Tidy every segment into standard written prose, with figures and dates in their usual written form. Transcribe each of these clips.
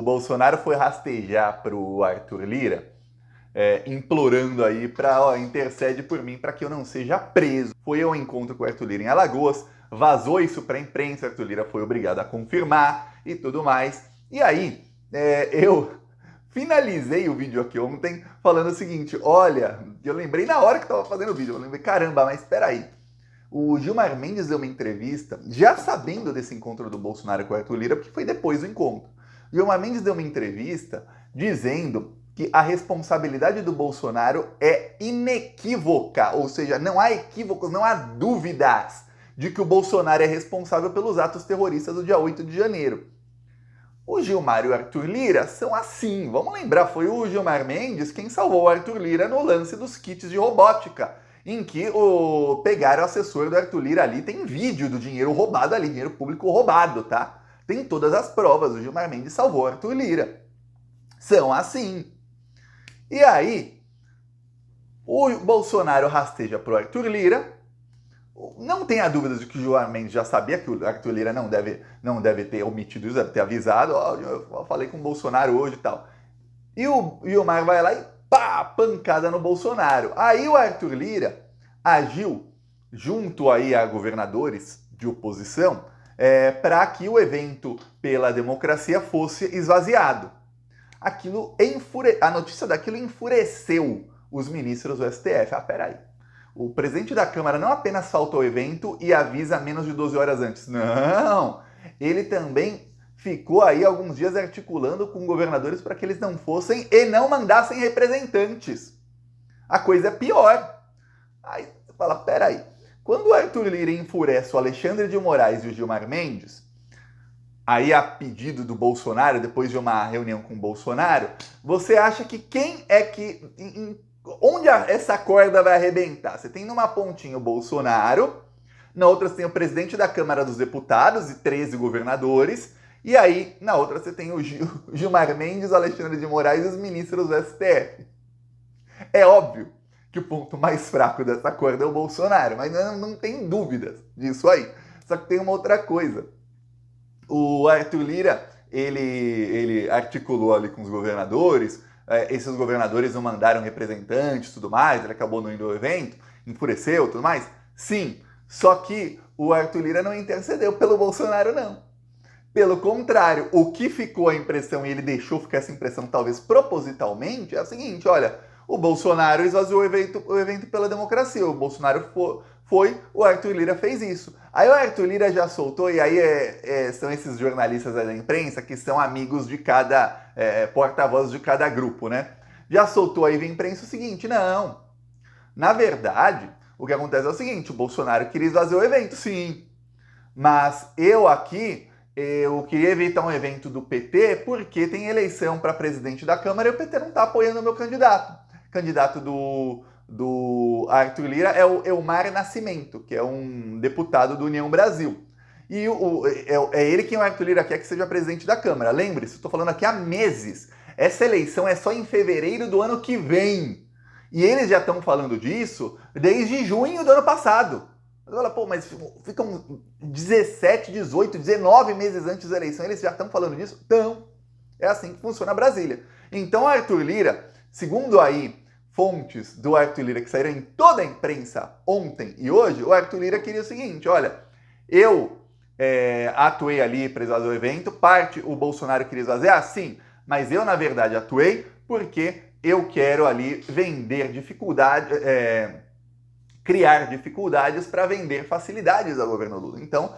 O Bolsonaro foi rastejar pro Arthur Lira, implorando aí para intercede por mim para que eu não seja preso. Foi ao encontro com o Arthur Lira em Alagoas, vazou isso para a imprensa, o Arthur Lira foi obrigado a confirmar e tudo mais. E aí, eu finalizei o vídeo aqui ontem falando o seguinte, olha, eu lembrei na hora que estava fazendo o vídeo, eu lembrei, caramba, mas espera aí. O Gilmar Mendes deu uma entrevista, já sabendo desse encontro do Bolsonaro com o Arthur Lira, porque foi depois do encontro. O Gilmar Mendes deu uma entrevista dizendo que a responsabilidade do Bolsonaro é inequívoca, ou seja, não há equívocos, não há dúvidas de que o Bolsonaro é responsável pelos atos terroristas do dia 8 de janeiro. O Gilmar e o Arthur Lira são assim, vamos lembrar, foi o Gilmar Mendes quem salvou o Arthur Lira no lance dos kits de robótica, em que pegaram o assessor do Arthur Lira ali, tem vídeo do dinheiro roubado ali, dinheiro público roubado, tá? Tem todas as provas, o Gilmar Mendes salvou o Arthur Lira. São assim. E aí, o Bolsonaro rasteja pro Arthur Lira, não tenha dúvidas de que o Gilmar Mendes já sabia que o Arthur Lira não deve ter omitido isso, deve ter avisado, eu falei com o Bolsonaro hoje e tal. E o Gilmar vai lá e pá, pancada no Bolsonaro. Aí o Arthur Lira agiu junto aí a governadores de oposição para que o evento pela democracia fosse esvaziado. A notícia daquilo enfureceu os ministros do STF. Ah, peraí. O presidente da Câmara não apenas falta ao evento e avisa menos de 12 horas antes. Não! Ele também ficou aí alguns dias articulando com governadores para que eles não fossem e não mandassem representantes. A coisa é pior. Aí você fala, peraí. Quando o Arthur Lira enfurece o Alexandre de Moraes e o Gilmar Mendes, aí a pedido do Bolsonaro, depois de uma reunião com o Bolsonaro, você acha que quem é que... Onde essa corda vai arrebentar? Você tem numa pontinha o Bolsonaro, na outra você tem o presidente da Câmara dos Deputados e 13 governadores, e aí na outra você tem o Gilmar Mendes, o Alexandre de Moraes e os ministros do STF. É óbvio que o ponto mais fraco dessa corda é o Bolsonaro, mas não tem dúvidas disso aí. Só que tem uma outra coisa. O Arthur Lira, ele articulou ali com os governadores, esses governadores não mandaram representantes e tudo mais, ele acabou não indo ao evento, enfureceu e tudo mais. Sim, só que o Arthur Lira não intercedeu pelo Bolsonaro, não. Pelo contrário, o que ficou a impressão, e ele deixou ficar essa impressão talvez propositalmente, é o seguinte, olha, o Bolsonaro esvaziou o evento pela democracia, o Bolsonaro foi, o Arthur Lira fez isso. Aí o Arthur Lira já soltou, e aí são esses jornalistas da imprensa que são amigos de cada porta-voz de cada grupo, né? Já soltou aí vem imprensa o seguinte, não. Na verdade, o que acontece é o seguinte, o Bolsonaro queria esvaziar o evento, sim. Mas eu queria evitar um evento do PT porque tem eleição para presidente da Câmara e o PT não está apoiando o meu candidato. O candidato do Arthur Lira é o Elmar Nascimento, que é um deputado do União Brasil. E é ele quem o Arthur Lira quer que seja presidente da Câmara. Lembre-se, estou falando aqui há meses. Essa eleição é só em fevereiro do ano que vem. E eles já estão falando disso desde junho do ano passado. Você fala, pô, mas ficam 17, 18, 19 meses antes da eleição, eles já estão falando disso? Então, é assim que funciona Brasília. Então, Arthur Lira, segundo aí fontes do Arthur Lira que saíram em toda a imprensa ontem e hoje, o Arthur Lira queria o seguinte, olha, eu atuei ali para esvaziar o evento, o Bolsonaro queria esvaziar, sim, mas eu, na verdade, atuei porque eu quero ali vender dificuldade, criar dificuldades para vender facilidades ao governo Lula. Então,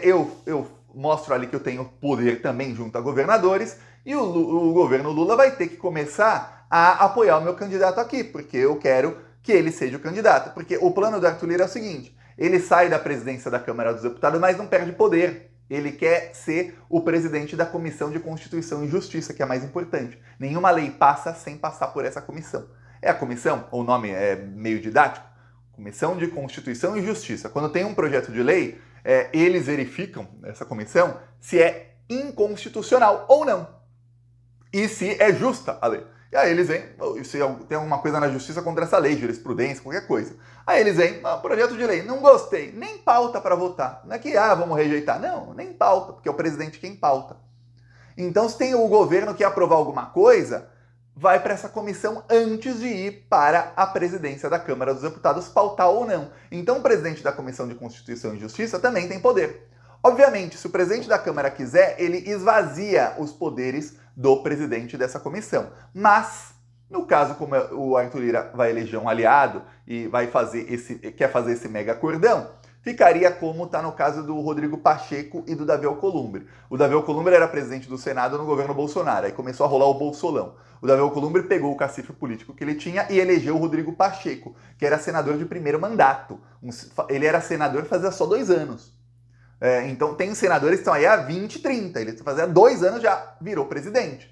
eu mostro ali que eu tenho poder também junto a governadores e o governo Lula vai ter que começar a apoiar o meu candidato aqui, porque eu quero que ele seja o candidato. Porque o plano do Arthur Lira é o seguinte, ele sai da presidência da Câmara dos Deputados, mas não perde poder. Ele quer ser o presidente da Comissão de Constituição e Justiça, que é a mais importante. Nenhuma lei passa sem passar por essa comissão. É a comissão, o nome é meio didático, Comissão de Constituição e Justiça. Quando tem um projeto de lei, eles verificam, essa comissão, se é inconstitucional ou não. E se é justa a lei. E aí eles vêm, se tem alguma coisa na justiça contra essa lei, jurisprudência, qualquer coisa. Aí eles vêm, projeto de lei, não gostei, nem pauta para votar. Não é que, vamos rejeitar. Não, nem pauta, porque é o presidente quem pauta. Então, se tem o governo que aprovar alguma coisa, vai para essa comissão antes de ir para a presidência da Câmara dos Deputados pautar ou não. Então, o presidente da Comissão de Constituição e Justiça também tem poder. Obviamente, se o presidente da Câmara quiser, ele esvazia os poderes do presidente dessa comissão. Mas, no caso, como o Arthur Lira vai eleger um aliado e quer fazer esse mega acordão, ficaria como está no caso do Rodrigo Pacheco e do Davi Alcolumbre. O Davi Alcolumbre era presidente do Senado no governo Bolsonaro, aí começou a rolar o Bolsolão. O Davi Alcolumbre pegou o cacife político que ele tinha e elegeu o Rodrigo Pacheco, que era senador de primeiro mandato. Ele era senador fazia só 2 anos. Então tem senadores que estão aí há 20, 30. Ele fazia 2 anos já virou presidente.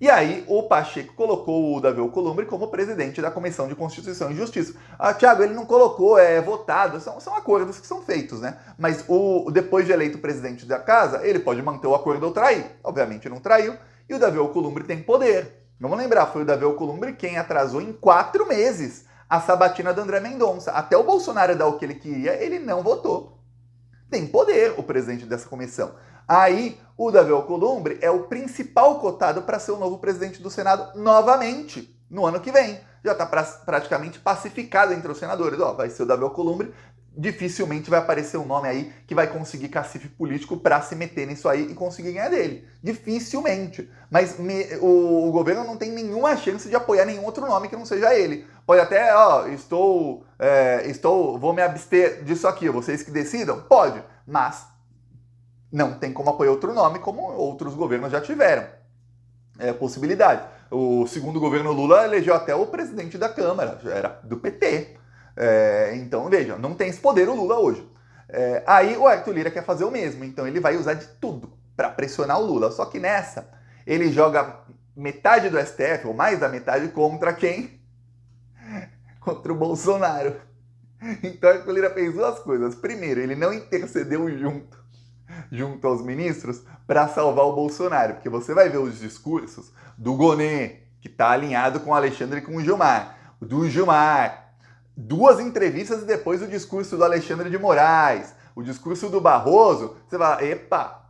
E aí o Pacheco colocou o Davi Alcolumbre como presidente da Comissão de Constituição e Justiça. Thiago, ele não colocou, votado, são acordos que são feitos, né? Mas depois de eleito presidente da casa, ele pode manter o acordo ou trair. Obviamente não traiu. E o Davi Alcolumbre tem poder. Vamos lembrar, foi o Davi Alcolumbre quem atrasou em 4 meses a sabatina do André Mendonça. Até o Bolsonaro dar o que ele queria, ele não votou. Tem poder o presidente dessa comissão. Aí, o Davi Alcolumbre é o principal cotado para ser o novo presidente do Senado novamente, no ano que vem. Já está praticamente pacificado entre os senadores. Vai ser o Davi Alcolumbre, dificilmente vai aparecer um nome aí que vai conseguir cacife político para se meter nisso aí e conseguir ganhar dele. Dificilmente. Mas o governo não tem nenhuma chance de apoiar nenhum outro nome que não seja ele. Pode até, vou me abster disso aqui, vocês que decidam? Pode, mas não tem como apoiar outro nome, como outros governos já tiveram. É possibilidade. O segundo governo Lula elegeu até o presidente da Câmara, era do PT. Então, veja, não tem esse poder o Lula hoje. Aí o Arthur Lira quer fazer o mesmo, então ele vai usar de tudo para pressionar o Lula. Só que nessa, ele joga metade do STF, ou mais da metade, contra quem? Contra o Bolsonaro. Então o Arthur Lira fez 2 coisas. Primeiro, ele não intercedeu junto aos ministros para salvar o Bolsonaro, porque você vai ver os discursos do Gonê, que está alinhado com o Alexandre e com o Gilmar, do Gilmar, 2 entrevistas e depois o discurso do Alexandre de Moraes, o discurso do Barroso, você vai, epa,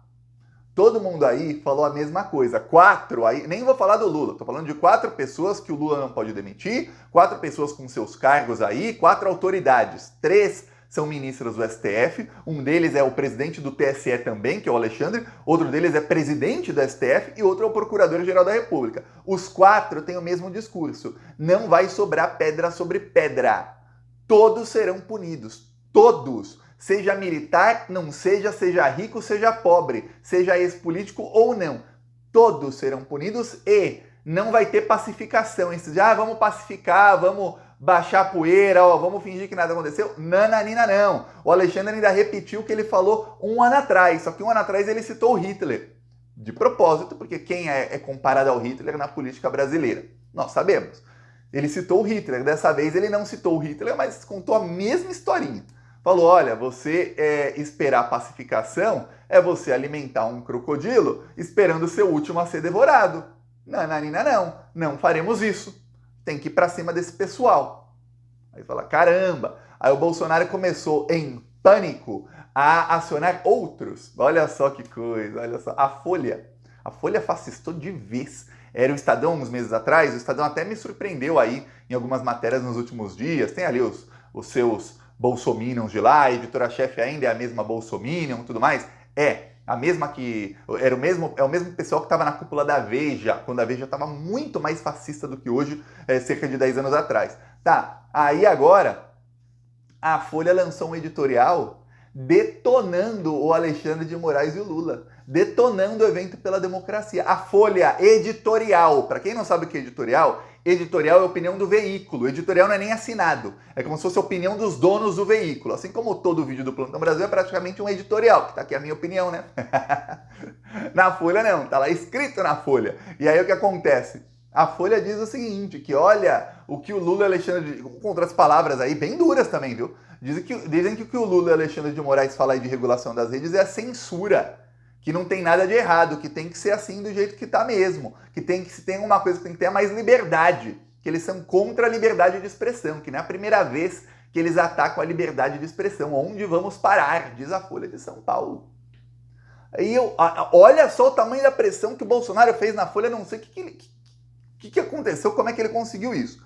todo mundo aí falou a mesma coisa. 4, aí, nem vou falar do Lula, tô falando de 4 pessoas que o Lula não pode demitir, 4 pessoas com seus cargos aí, 4 autoridades, 3 são ministros do STF, um deles é o presidente do TSE também, que é o Alexandre, outro deles é presidente do STF e outro é o Procurador-Geral da República. Os 4 têm o mesmo discurso. Não vai sobrar pedra sobre pedra. Todos serão punidos. Todos. Seja militar, não seja, seja rico, seja pobre, seja ex-político ou não. Todos serão punidos e não vai ter pacificação. Isso de, vamos pacificar, vamos baixar a poeira, vamos fingir que nada aconteceu. Nananina não. O Alexandre ainda repetiu o que ele falou 1 ano atrás, só que 1 ano atrás ele citou o Hitler. De propósito, porque quem é comparado ao Hitler na política brasileira? Nós sabemos. Ele citou o Hitler, dessa vez ele não citou o Hitler, mas contou a mesma historinha. Falou, olha, você esperar a pacificação é você alimentar um crocodilo esperando ser o último a ser devorado. Nananina não faremos isso. Tem que ir pra cima desse pessoal. Aí fala, caramba. Aí o Bolsonaro começou, em pânico, a acionar outros. Olha só que coisa, olha só. A Folha fascistou de vez. Era o Estadão uns meses atrás, o Estadão até me surpreendeu aí em algumas matérias nos últimos dias. Tem ali os seus bolsominions de lá, a editora-chefe ainda é a mesma bolsominion e tudo mais. A mesma que... é o mesmo pessoal que estava na cúpula da Veja, quando a Veja estava muito mais fascista do que hoje, cerca de 10 anos atrás. Tá, aí agora a Folha lançou um editorial detonando o Alexandre de Moraes e o Lula. Detonando o evento pela democracia. A Folha editorial. Para quem não sabe o que é editorial, editorial é a opinião do veículo. Editorial não é nem assinado. É como se fosse a opinião dos donos do veículo. Assim como todo vídeo do Plantão Brasil é praticamente um editorial, que tá aqui a minha opinião, né? Na Folha não, tá lá escrito na Folha. E aí o que acontece? A Folha diz o seguinte, que olha, o que o Lula e Alexandre... com outras palavras aí, bem duras também, viu? Dizem que o que o Lula e Alexandre de Moraes falam aí de regulação das redes é a censura. Que não tem nada de errado, que tem que ser assim do jeito que tá mesmo. Se tem uma coisa que tem que ter é mais liberdade. Que eles são contra a liberdade de expressão, que não é a primeira vez que eles atacam a liberdade de expressão. Onde vamos parar? Diz a Folha de São Paulo. Olha só o tamanho da pressão que o Bolsonaro fez na Folha, não sei o que aconteceu, como é que ele conseguiu isso.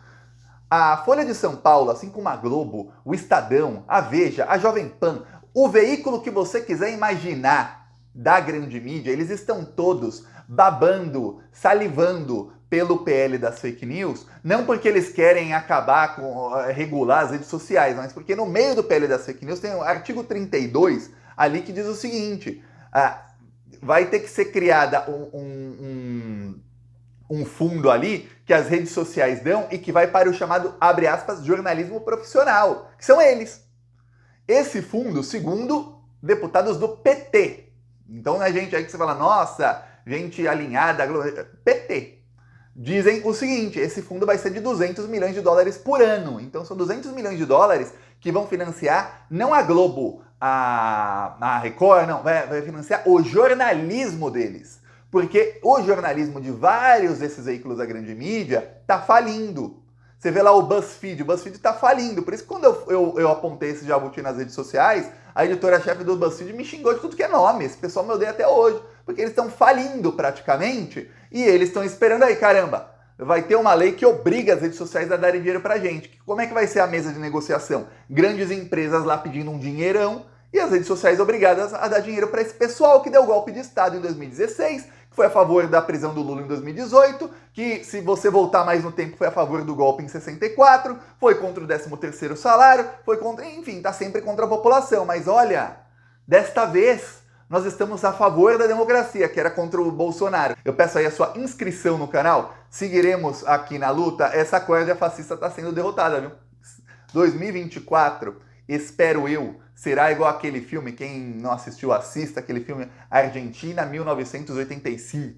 A Folha de São Paulo, assim como a Globo, o Estadão, a Veja, a Jovem Pan, o veículo que você quiser imaginar da grande mídia, eles estão todos babando, salivando pelo PL das fake news, não porque eles querem acabar com regular as redes sociais, mas porque no meio do PL das fake news tem o artigo 32 ali que diz o seguinte: vai ter que ser criada um fundo ali que as redes sociais dão e que vai para o chamado, abre aspas, jornalismo profissional, que são eles. Esse fundo, segundo deputados do PT. Então, né, gente aí que você fala, nossa, gente alinhada, PT. Dizem o seguinte, esse fundo vai ser de 200 milhões de dólares por ano. Então, são 200 milhões de dólares que vão financiar, não a Globo, a Record, não, vai financiar o jornalismo deles. Porque o jornalismo de vários desses veículos da grande mídia tá falindo. Você vê lá o BuzzFeed tá falindo. Por isso que quando eu apontei esse jabuti nas redes sociais, a editora-chefe do BuzzFeed me xingou de tudo que é nome. Esse pessoal me odeia até hoje. Porque eles estão falindo praticamente e eles estão esperando aí, caramba, vai ter uma lei que obriga as redes sociais a darem dinheiro pra gente. Como é que vai ser a mesa de negociação? Grandes empresas lá pedindo um dinheirão e as redes sociais obrigadas a dar dinheiro para esse pessoal que deu o golpe de Estado em 2016, que foi a favor da prisão do Lula em 2018, que, se você voltar mais no tempo, foi a favor do golpe em 64, foi contra o 13º salário, foi contra, enfim, tá sempre contra a população. Mas olha, desta vez nós estamos a favor da democracia, que era contra o Bolsonaro. Eu peço aí a sua inscrição no canal, seguiremos aqui na luta. Essa corda fascista está sendo derrotada, viu? 2024, espero eu, será igual aquele filme, quem não assistiu assista, aquele filme Argentina 1985.